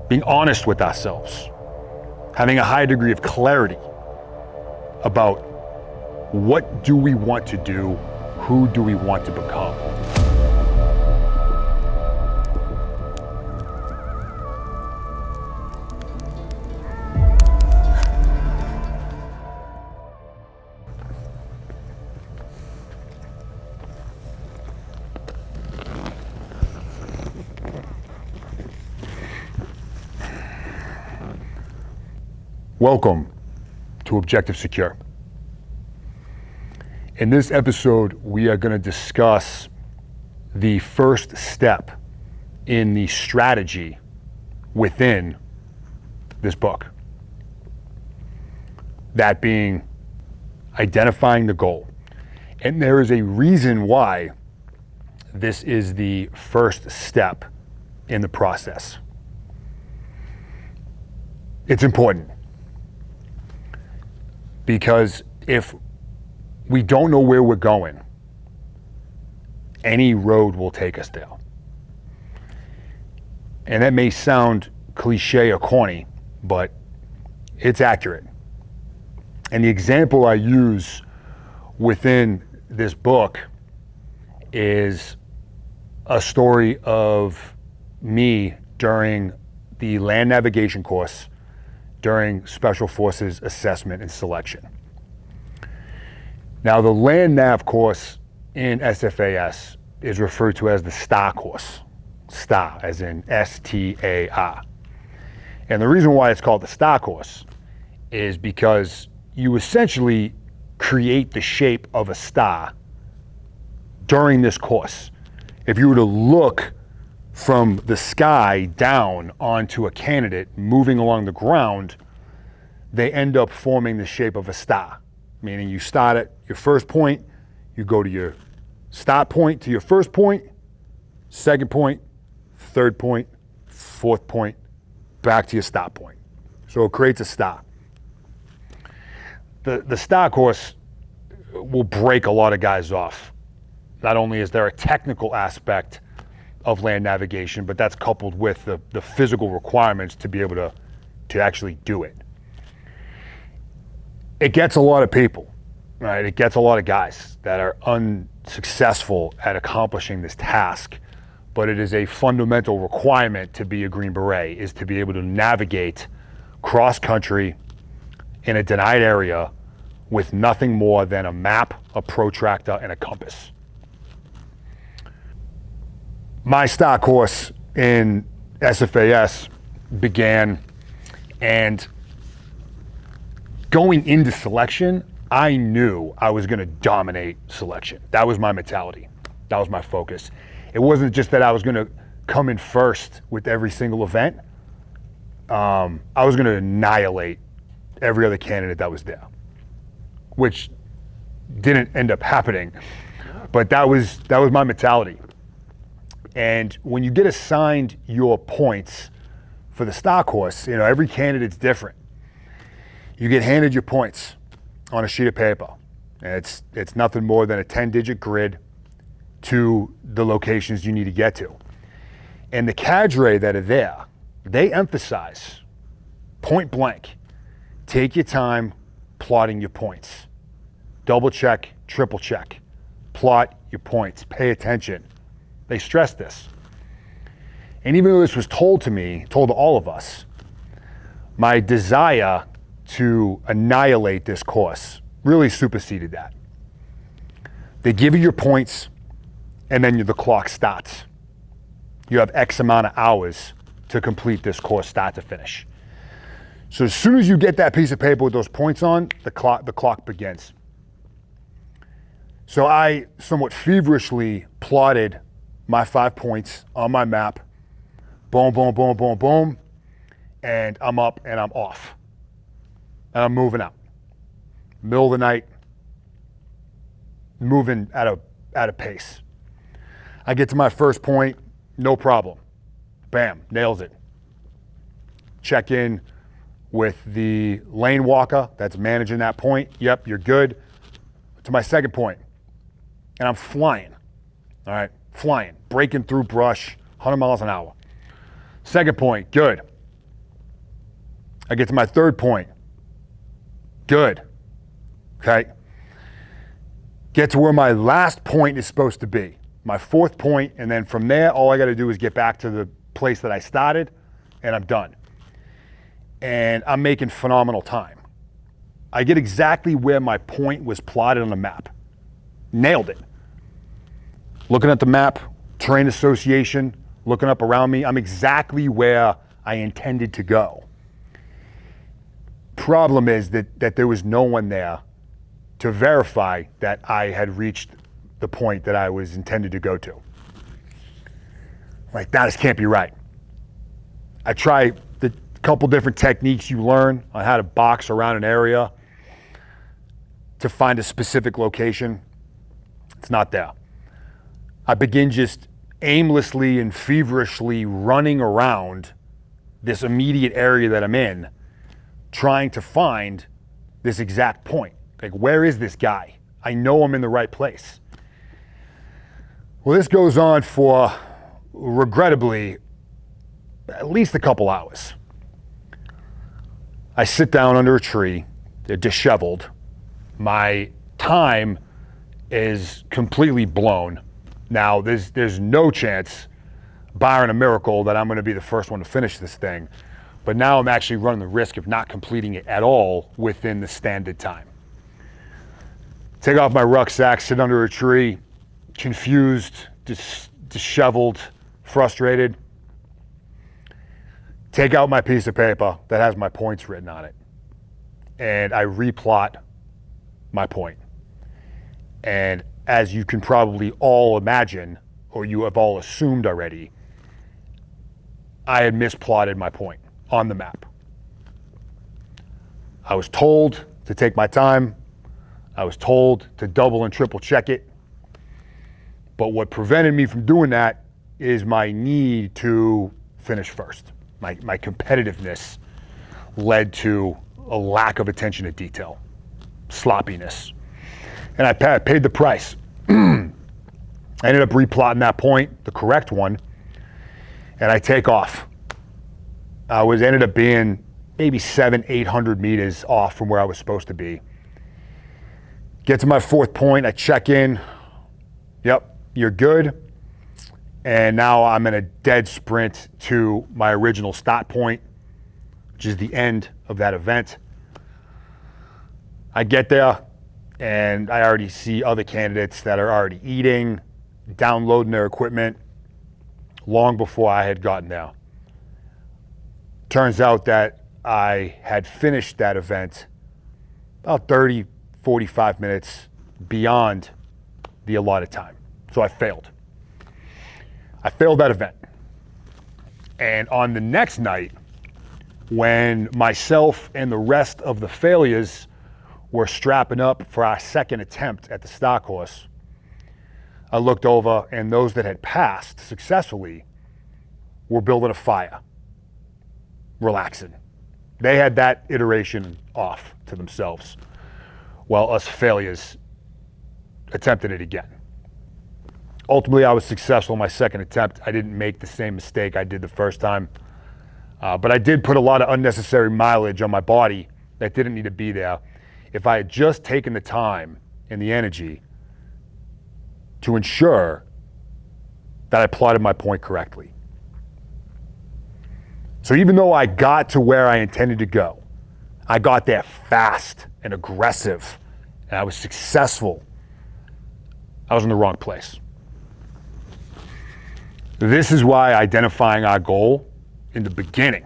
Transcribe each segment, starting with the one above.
being honest with ourselves, having a high degree of clarity about what do we want to do, who do we want to become. Welcome to Objective Secure. In this episode, we are going to discuss the first step in the strategy within this book. That being identifying the goal. And there is a reason why this is the first step in the process. It's important. Because if we don't know where we're going, any road will take us there. And that may sound cliche or corny, but it's accurate. And the example I use within this book is a story of me during the land navigation course during Special Forces assessment and selection. Now, the land nav course in SFAS is referred to as the STAR course. STAR, as in S-T-A-R. And the reason why it's called the STAR course is because you essentially create the shape of a star during this course. If you were to look from the sky down onto a candidate moving along the ground, they end up forming the shape of a star. Meaning you start at your first point, you go to your start point to your first point, second point, third point, fourth point, back to your start point. So it creates a star. The STAR course will break a lot of guys off. Not only is there a technical aspect of land navigation, but that's coupled with the physical requirements to be able to actually do it. It gets a lot of people, right? It gets a lot of guys that are unsuccessful at accomplishing this task, but it is a fundamental requirement to be a Green Beret, is to be able to navigate cross-country in a denied area with nothing more than a map, a protractor, and a compass. My STAR course in SFAS began, and going into selection, I knew I was going to dominate selection. That was my mentality. That was my focus. It wasn't just that I was going to come in first with every single event. I was going to annihilate every other candidate that was there, which didn't end up happening. But that was my mentality. And when you get assigned your points for the STAR course, every candidate's different. You get handed your points on a sheet of paper. And it's nothing more than a 10-digit grid to the locations you need to get to. And the cadre that are there, they emphasize, point blank, take your time plotting your points. Double check, triple check. Plot your points, pay attention. They stress this. And even though this was told to all of us, my desire to annihilate this course really superseded that. They give you your points, and then the clock starts. You have X amount of hours to complete this course, start to finish. So as soon as you get that piece of paper with those points on, the clock begins. So I somewhat feverishly plotted my 5 points on my map. Boom, boom, boom, boom, boom. And I'm up and I'm off. And I'm moving out. Middle of the night, moving at a pace. I get to my first point, no problem. Bam, nails it. Check in with the lane walker that's managing that point. Yep, you're good. To my second point, and I'm flying. All right, flying, breaking through brush, 100 miles an hour. Second point, good. I get to my third point. Good. Okay. Get to where my last point is supposed to be. My fourth point, and then from there, all I got to do is get back to the place that I started, and I'm done. And I'm making phenomenal time. I get exactly where my point was plotted on the map. Nailed it. Looking at the map, terrain association, looking up around me, I'm exactly where I intended to go. Problem is that there was no one there to verify that I had reached the point that I was intended to go to. Like, that just can't be right. I try the couple different techniques you learn on how to box around an area to find a specific location. It's not there. I begin just aimlessly and feverishly running around this immediate area that I'm in, trying to find this exact point. Like, where is this guy? I know I'm in the right place. Well, this goes on for, regrettably, at least a couple hours. I sit down under a tree, they're disheveled. My time is completely blown. Now, there's no chance, barring a miracle, that I'm going to be the first one to finish this thing. But now I'm actually running the risk of not completing it at all within the standard time. Take off my rucksack, sit under a tree, confused, disheveled, frustrated. Take out my piece of paper that has my points written on it, and I replot my point. And as you can probably all imagine, or you have all assumed already, I had misplotted my point on the map. I was told to take my time. I was told to double and triple check it. But what prevented me from doing that is my need to finish first. My competitiveness led to a lack of attention to detail, sloppiness. And I paid the price. I ended up replotting that point, the correct one, and I take off. I ended up being maybe 700-800 meters off from where I was supposed to be. Get to my fourth point, I check in. Yep, you're good. And now I'm in a dead sprint to my original start point, which is the end of that event. I get there, and I already see other candidates that are already eating, downloading their equipment long before I had gotten there. Turns out that I had finished that event about 30, 45 minutes beyond the allotted time. So I failed. I failed that event. And on the next night, when myself and the rest of the failures were strapping up for our second attempt at the stock course, I looked over, and those that had passed successfully were building a fire, relaxing. They had that iteration off to themselves, while us failures attempted it again. Ultimately, I was successful in my second attempt. I didn't make the same mistake I did the first time, but I did put a lot of unnecessary mileage on my body that didn't need to be there. If I had just taken the time and the energy to ensure that I plotted my point correctly. So even though I got to where I intended to go, I got there fast and aggressive, and I was successful, I was in the wrong place. This is why identifying our goal in the beginning,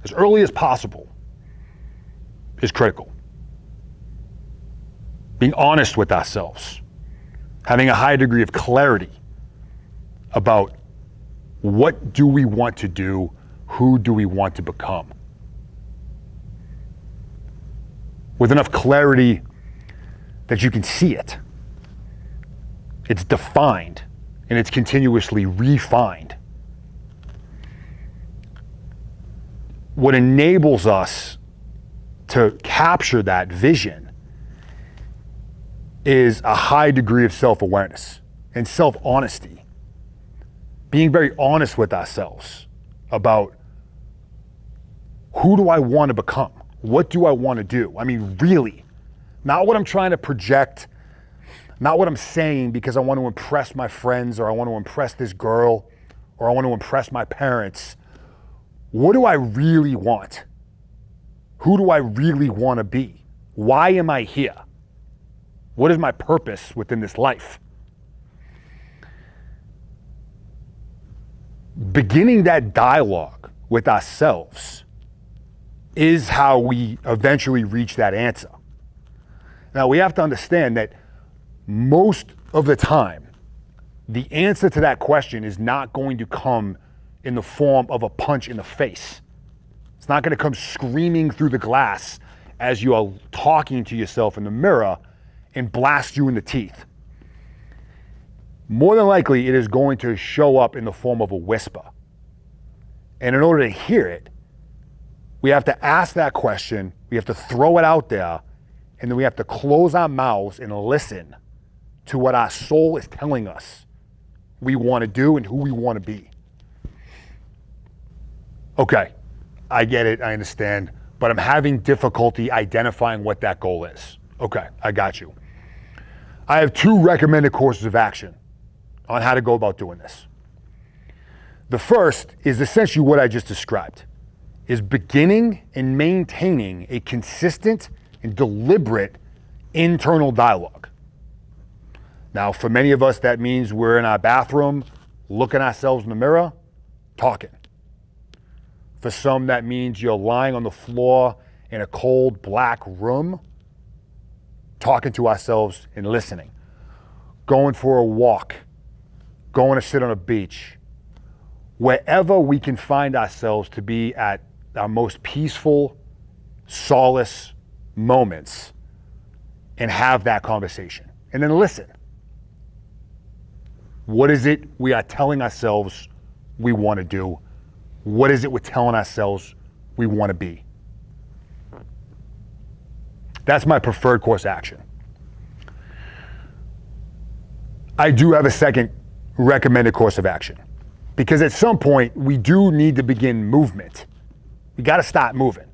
as early as possible, is critical. Being honest with ourselves, having a high degree of clarity about what do we want to do, who do we want to become. With enough clarity that you can see it. It's defined and it's continuously refined. What enables us to capture that vision is a high degree of self-awareness and self-honesty. Being very honest with ourselves about Who do I want to become? What do I want to do? I mean, really, not what I'm trying to project, not what I'm saying because I want to impress my friends or I want to impress this girl or I want to impress my parents. What do I really want? Who do I really want to be? Why am I here? What is my purpose within this life? Beginning that dialogue with ourselves is how we eventually reach that answer. Now, we have to understand that most of the time, the answer to that question is not going to come in the form of a punch in the face. It's not going to come screaming through the glass as you are talking to yourself in the mirror and blast you in the teeth. More than likely, it is going to show up in the form of a whisper. And in order to hear it, we have to ask that question, we have to throw it out there, and then we have to close our mouths and listen to what our soul is telling us we want to do and who we want to be. Okay, I get it, I understand, but I'm having difficulty identifying what that goal is. Okay, I got you. I have 2 recommended courses of action on how to go about doing this. The first is essentially what I just described, is beginning and maintaining a consistent and deliberate internal dialogue. Now, for many of us, that means we're in our bathroom, looking ourselves in the mirror, talking. For some, that means you're lying on the floor in a cold, black room, talking to ourselves and listening. Going for a walk, going to sit on a beach. Wherever we can find ourselves to be at our most peaceful, solace moments and have that conversation. And then listen. What is it we are telling ourselves we want to do? What is it we're telling ourselves we want to be? That's my preferred course of action. I do have a second recommended course of action because at some point we do need to begin movement. We got to start moving.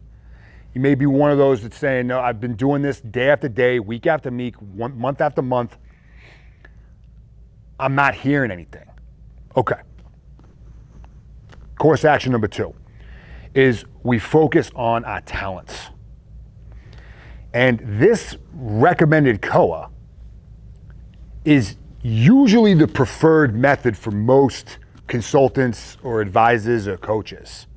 You may be one of those that's saying, no, I've been doing this day after day, week after week, month after month. I'm not hearing anything. Okay. Course action number 2 is we focus on our talents. And this recommended COA is usually the preferred method for most consultants or advisors or coaches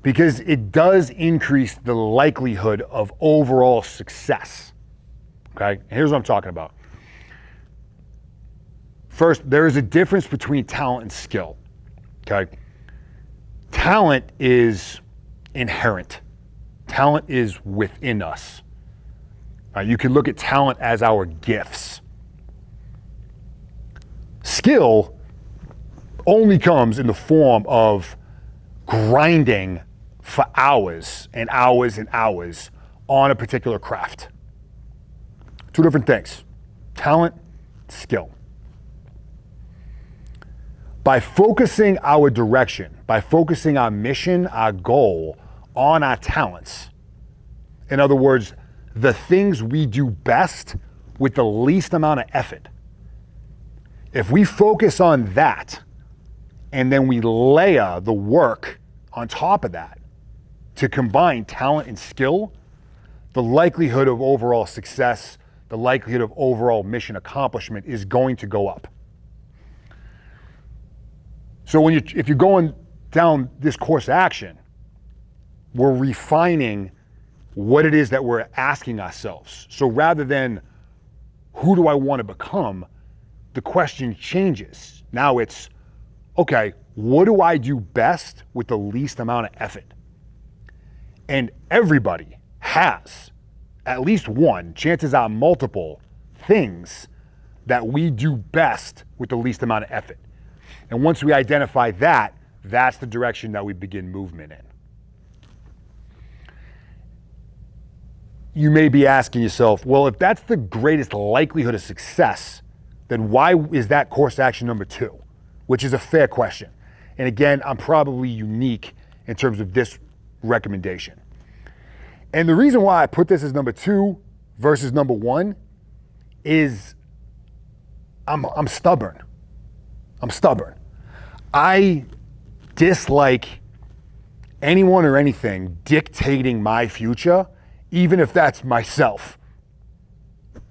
because it does increase the likelihood of overall success. Okay, and here's what I'm talking about. First, there is a difference between talent and skill. Okay, talent is inherent. Talent is within us. You can look at talent as our gifts. Skill only comes in the form of grinding for hours and hours and hours on a particular craft. 2 different things. Talent, skill. By focusing our direction, by focusing our mission, our goal on our talents, in other words, the things we do best with the least amount of effort, if we focus on that and then we layer the work on top of that to combine talent and skill, the likelihood of overall success, the likelihood of overall mission accomplishment is going to go up. So if you're going down this course of action, we're refining what it is that we're asking ourselves. So rather than who do I want to become, the question changes. Now it's, okay, what do I do best with the least amount of effort? And everybody has at least one, chances are multiple, things that we do best with the least amount of effort. And once we identify that, that's the direction that we begin movement in. You may be asking yourself, well, if that's the greatest likelihood of success, then why is that course action number 2? Which is a fair question. And again, I'm probably unique in terms of this recommendation. And the reason why I put this as number 2 versus number 1 is I'm stubborn. I'm stubborn. I dislike anyone or anything dictating my future, even if that's myself,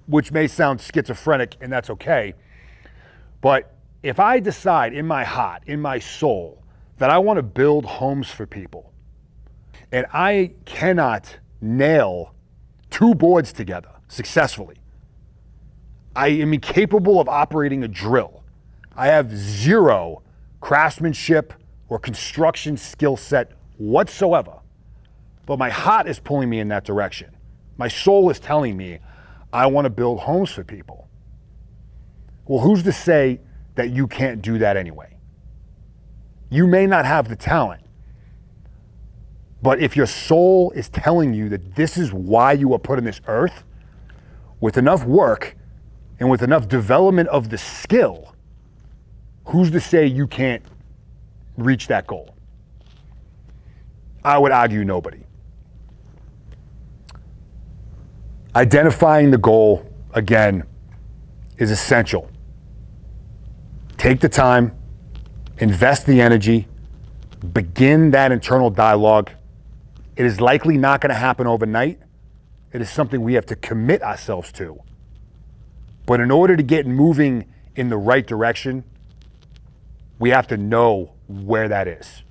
which may sound schizophrenic, and that's okay. But if I decide in my heart, in my soul, that I want to build homes for people, and I cannot nail 2 boards together successfully, I am incapable of operating a drill. I have 0 craftsmanship or construction skill set whatsoever. But my heart is pulling me in that direction. My soul is telling me I want to build homes for people. Well, who's to say that you can't do that anyway? You may not have the talent, but if your soul is telling you that this is why you are put on this earth, with enough work and with enough development of the skill, who's to say you can't reach that goal? I would argue nobody. Identifying the goal, again, is essential. Take the time, invest the energy, begin that internal dialogue. It is likely not going to happen overnight. It is something we have to commit ourselves to. But in order to get moving in the right direction, we have to know where that is.